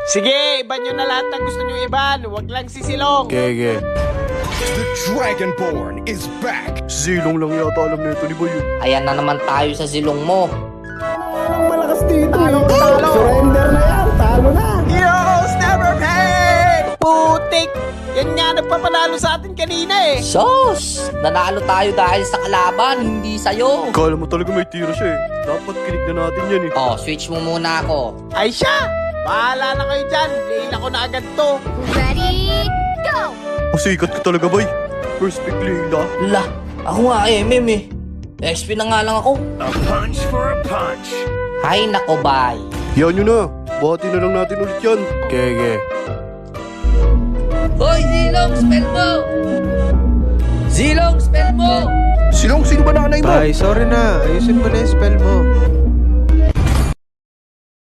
Sige, iban nyo na lahat ng gusto nyo iban. Huwag lang si Silong. Kege. The Dragonborn is back! Silong lang yata alam nito ni Boy. Ayan na naman tayo sa silong mo. Ang malakas dito. Talo. Surrender na yan. Talo na. Heroes never paid! Putik! Yan nga nagpapanalo sa atin kanina eh. Sos! Nanalo tayo dahil sa kalaban, hindi sa'yo. Kala mo talaga may tira siya eh. Dapat kinig na natin yan eh. Oh, switch mo muna ako. Ay siya! Bahala na kayo dyan. Lail ako na agad to. Ready, go! Sikat ka talaga, Boy. First pick Leila. La, ako nga MM eh. XP na nga lang ako. A punch for a punch! Hay nako, bye. Yan yun na. Bati na lang natin ulit yan. Kege. Hoy, Zilong, spell mo! Zilong, spell mo! Silong, sino ba nanay mo? Ay, sorry na. Ayusin mo na yung spell mo.